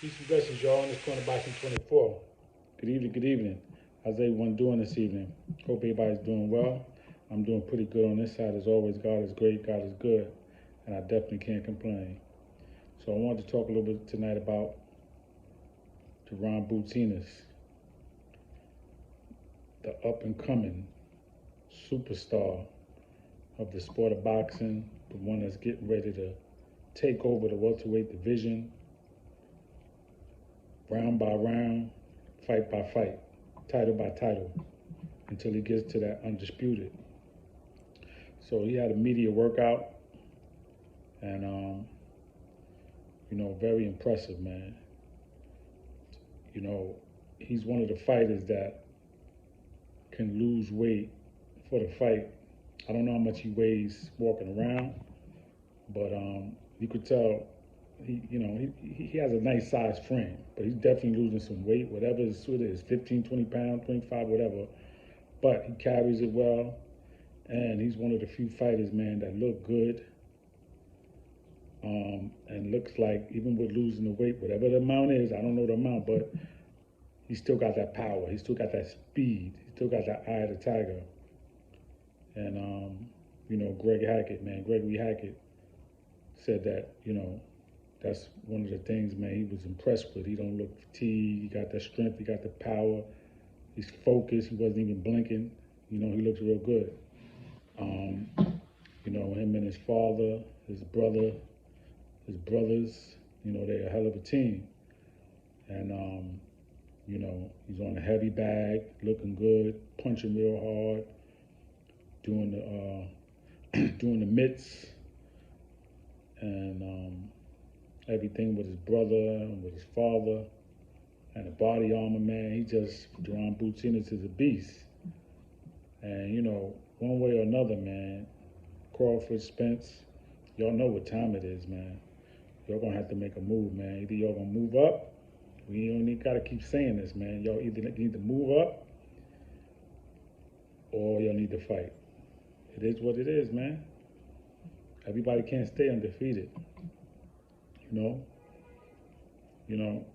Peace and blessings, y'all. In this corner boxing 24. Good evening, good evening. How's everyone doing this evening? Hope everybody's doing well. I'm doing pretty good on this side as always. God is great, God is good, and I definitely can't complain. So I wanted to talk a little bit tonight about Jaron Ennis, the up and coming superstar of the sport of boxing, the one that's getting ready to take over the welterweight division, round by round, fight by fight, title by title, until he gets to that undisputed. So he had a media workout, and very impressive, man. He's one of the fighters that can lose weight for the fight. I don't know how much he weighs walking around, but you could tell he has a nice size frame, but he's definitely losing some weight, whatever it is, 15, 20 pounds, 25, whatever. But he carries it well, and he's one of the few fighters, man, that look good, and looks like, even with losing the weight, whatever the amount is, I don't know the amount, but he still got that power, he still got that speed, he still got that eye of the tiger. And Gregory Hackett said that, that's one of the things, man, he was impressed with. He don't look fatigued. He got that strength. He got the power. He's focused. He wasn't even blinking. He looks real good. Him and his father, his brother, his brothers, they're a hell of a team. And, he's on a heavy bag, looking good, punching real hard, doing the mitts, and everything with his brother and with his father, and the body armor, man. Jaron Ennis is a beast. And, one way or another, man, Crawford, Spence, y'all know what time it is, man. Y'all gonna have to make a move, man. Either y'all gonna move up, we don't need gotta keep saying this, man. Y'all either need to move up or y'all need to fight. It is what it is, man. Everybody can't stay undefeated.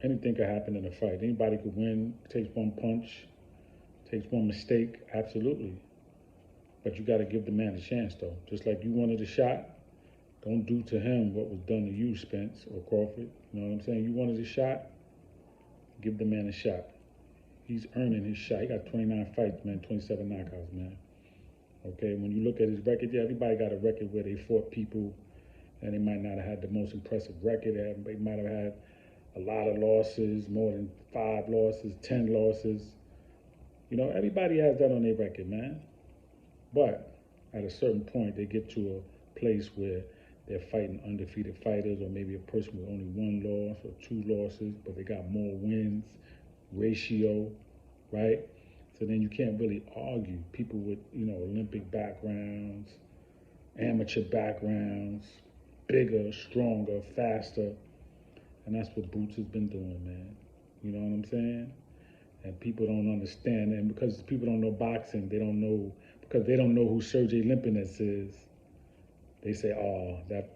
Anything could happen in a fight. Anybody could win. It takes one punch, takes one mistake, absolutely. But you got to give the man a chance, though. Just like you wanted a shot, don't do to him what was done to you, Spence or Crawford. You know what I'm saying? You wanted a shot, give the man a shot. He's earning his shot. He got 29 fights, man, 27 knockouts, man. Okay, when you look at his record, yeah, everybody got a record where they fought people, and they might not have had the most impressive record. They might have had a lot of losses, more than 5 losses, 10 losses. Everybody has that on their record, man. But at a certain point, they get to a place where they're fighting undefeated fighters, or maybe a person with only 1 loss or 2 losses, but they got more wins, ratio, right? So then you can't really argue. People with, Olympic backgrounds, amateur backgrounds, bigger, stronger, faster. And that's what Boots has been doing, man. You know what I'm saying? And people don't understand. And because people don't know boxing, because they don't know who Sergey Limpinets is, they say, oh, that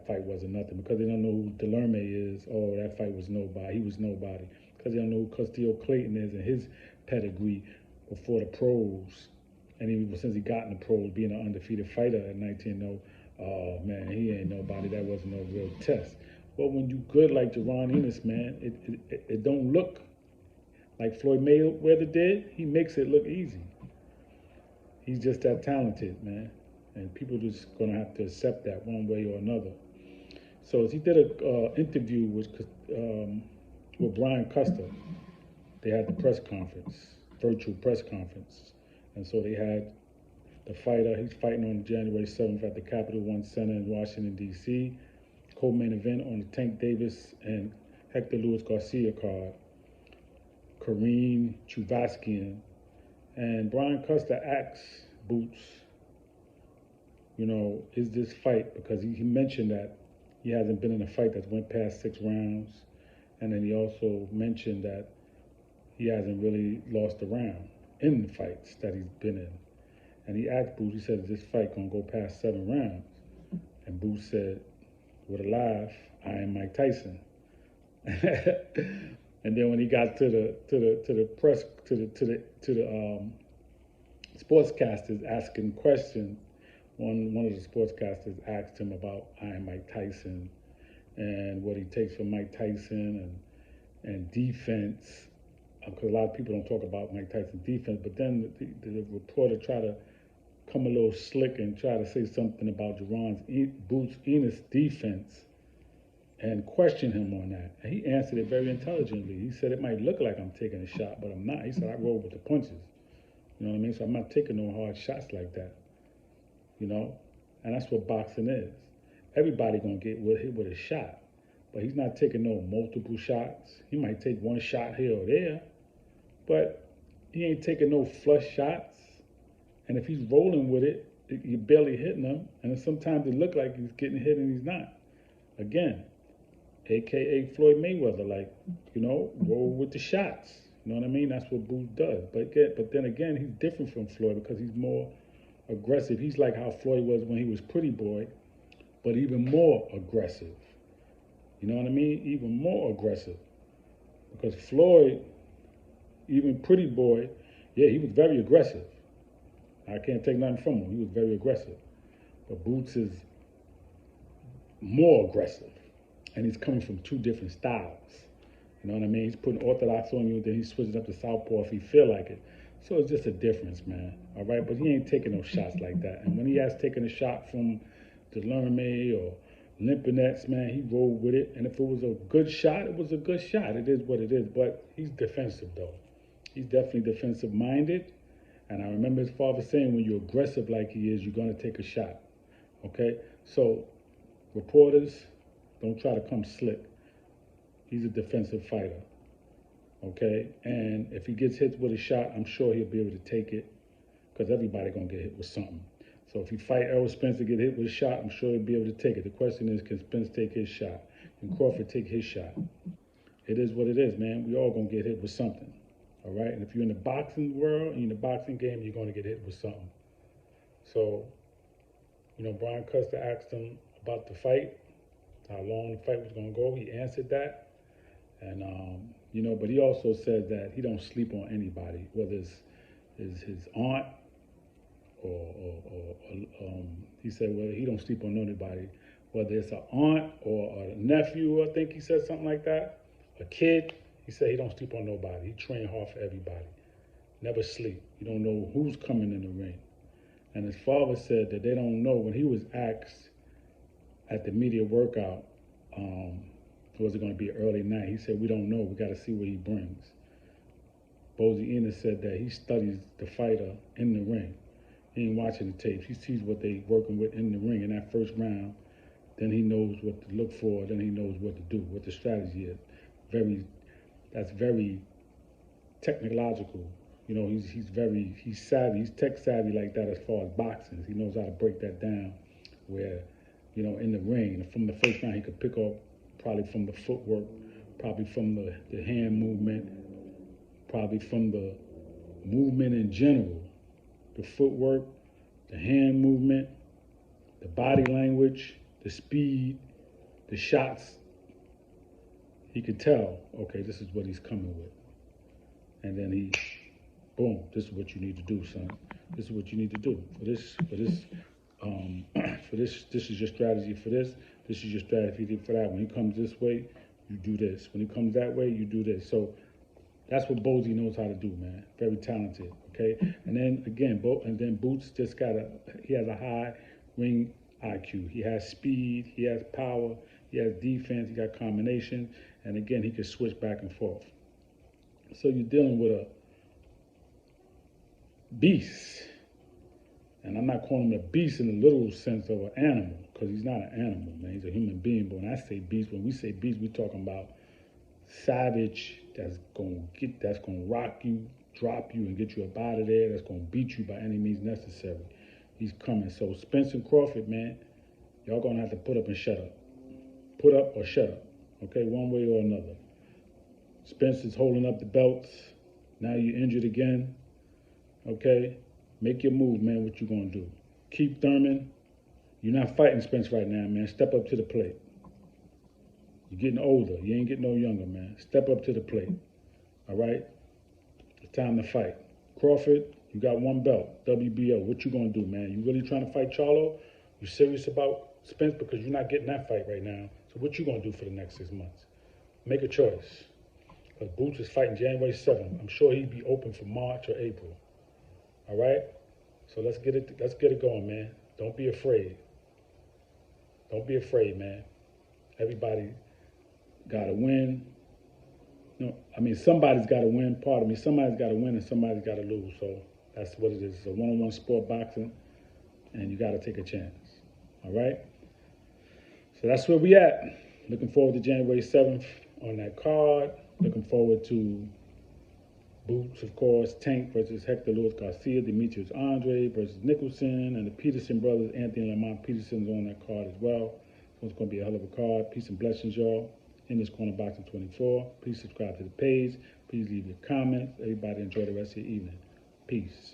fight wasn't nothing. Because they don't know who Delerme is, oh, that fight was nobody. He was nobody. Because they don't know who Castillo Clayton is and his pedigree before the pros. And even since he got in the pros, being an undefeated fighter at 19-0, oh, man, he ain't nobody. That wasn't no real test. But when you good like Jaron Ennis, man, it don't look like Floyd Mayweather did. He makes it look easy. He's just that talented, man. And people just going to have to accept that one way or another. So he did an interview with Brian Custer. They had the press conference, virtual press conference. And so they had the fighter. He's fighting on January 7th at the Capital One Center in Washington, D.C., co-main event on the Tank Davis and Hector Luis Garcia card, Kareem Chuvaskian. And Brian Custer asks Boots, is this fight, because he mentioned that he hasn't been in a fight that went past 6 rounds. And then he also mentioned that he hasn't really lost a round in the fights that he's been in. And he asked Boots, he said, is this fight going to go past 7 rounds? And Boots said, with a laugh, I am Mike Tyson. And then when he got to the press to the sportscasters asking questions, one of the sportscasters asked him about Iron Mike Tyson and what he takes from Mike Tyson and defense, because a lot of people don't talk about Mike Tyson's defense. But then the reporter tried to come a little slick and try to say something about Boots Ennis' defense and question him on that. And he answered it very intelligently. He said, it might look like I'm taking a shot, but I'm not. He said, I roll with the punches. You know what I mean? So I'm not taking no hard shots like that. You know? And that's what boxing is. Everybody gonna get hit with a shot, but he's not taking no multiple shots. He might take one shot here or there, but he ain't taking no flush shots. And if he's rolling with it, you're barely hitting him. And then sometimes it look like he's getting hit and he's not. Again, AKA Floyd Mayweather, like, you know, roll with the shots. You know what I mean? That's what Boots does. But then again, he's different from Floyd because he's more aggressive. He's like how Floyd was when he was Pretty Boy, but even more aggressive. You know what I mean? Even more aggressive. Because Floyd, even Pretty Boy, yeah, he was very aggressive. I can't take nothing from him. He was very aggressive. But Boots is more aggressive. And he's coming from two different styles. You know what I mean? He's putting orthodox on you, then he's switching up to southpaw if he feel like it. So it's just a difference, man. All right? But he ain't taking no shots like that. And when he has taken a shot from Delerme or Limpinets, man, he rolled with it. And if it was a good shot, it was a good shot. It is what it is. But he's defensive, though. He's definitely defensive-minded. And I remember his father saying, when you're aggressive like he is, you're going to take a shot. Okay? So, reporters, don't try to come slick. He's a defensive fighter. Okay? And if he gets hit with a shot, I'm sure he'll be able to take it, because everybody going to get hit with something. So if he fight Errol Spence to get hit with a shot, I'm sure he'll be able to take it. The question is, can Spence take his shot? Can Crawford take his shot? It is what it is, man. We all going to get hit with something. All right? And if you're in the boxing world, in the boxing game, you're going to get hit with something. So, you know, Brian Custer asked him about the fight, how long the fight was going to go. He answered that. And, you know, but he also said that he don't sleep on anybody, whether it's his aunt or he said, well, he don't sleep on anybody, whether it's an aunt or a nephew, I think he said something like that, a kid. He said he don't sleep on nobody. He train hard for everybody. Never sleep. You don't know who's coming in the ring. And his father said that they don't know. When he was asked at the media workout, was it going to be an early night? He said, we don't know. We got to see what he brings. Bozy Ennis said that he studies the fighter in the ring. He ain't watching the tapes. He sees what they working with in the ring in that first round. Then he knows what to look for. Then he knows what to do, what the strategy is. That's very technological. You know, he's savvy. He's tech savvy like that as far as boxing. He knows how to break that down where, you know, in the ring, from the first round, he could pick up probably from the footwork, probably from the hand movement, probably from the movement in general, the footwork, the hand movement, the body language, the speed, the shots. He could tell, okay, this is what he's coming with. And then boom, this is what you need to do, son. This is what you need to do. This is your strategy for this. This is your strategy for that. When he comes this way, you do this. When he comes that way, you do this. So that's what Bozy knows how to do, man. Very talented, okay? And then, again, Boots just he has a high ring IQ. He has speed, he has power, he has defense, he got combination, and again, he can switch back and forth. So you're dealing with a beast. And I'm not calling him a beast in the literal sense of an animal, because he's not an animal, man. He's a human being. But when I say beast, when we say beast, we're talking about savage that's gonna rock you, drop you, and get you up out of there. That's gonna beat you by any means necessary. He's coming. So Spence and Crawford, man, y'all gonna have to put up and shut up. Put up or shut up. Okay, one way or another. Spence is holding up the belts. Now you're injured again. Okay? Make your move, man. What you gonna do? Keep Thurman. You're not fighting Spence right now, man. Step up to the plate. You're getting older. You ain't getting no younger, man. Step up to the plate. All right? It's time to fight. Crawford, you got one belt. WBO. What you gonna do, man? You really trying to fight Charlo? You serious about Spence? Because you're not getting that fight right now. So what you gonna do for the next 6 months? Make a choice. Because Boots is fighting January 7th. I'm sure he'd be open for March or April. All right? So let's get it going, man. Don't be afraid. Don't be afraid, man. Everybody gotta win. No, I mean somebody's gotta win, pardon me. Somebody's gotta win and somebody's gotta lose. So that's what it is. It's a one-on-one sport, boxing, and you gotta take a chance. All right? So that's where we at. Looking forward to January 7th on that card. Looking forward to Boots, of course, Tank versus Hector Luis Garcia, Demetrius Andre versus Nicholson, and the Peterson brothers, Anthony and Lamont Peterson's on that card as well. So it's going to be a hell of a card. Peace and blessings, y'all. In this corner, Boxing 24. Please subscribe to the page. Please leave your comments. Everybody enjoy the rest of your evening. Peace.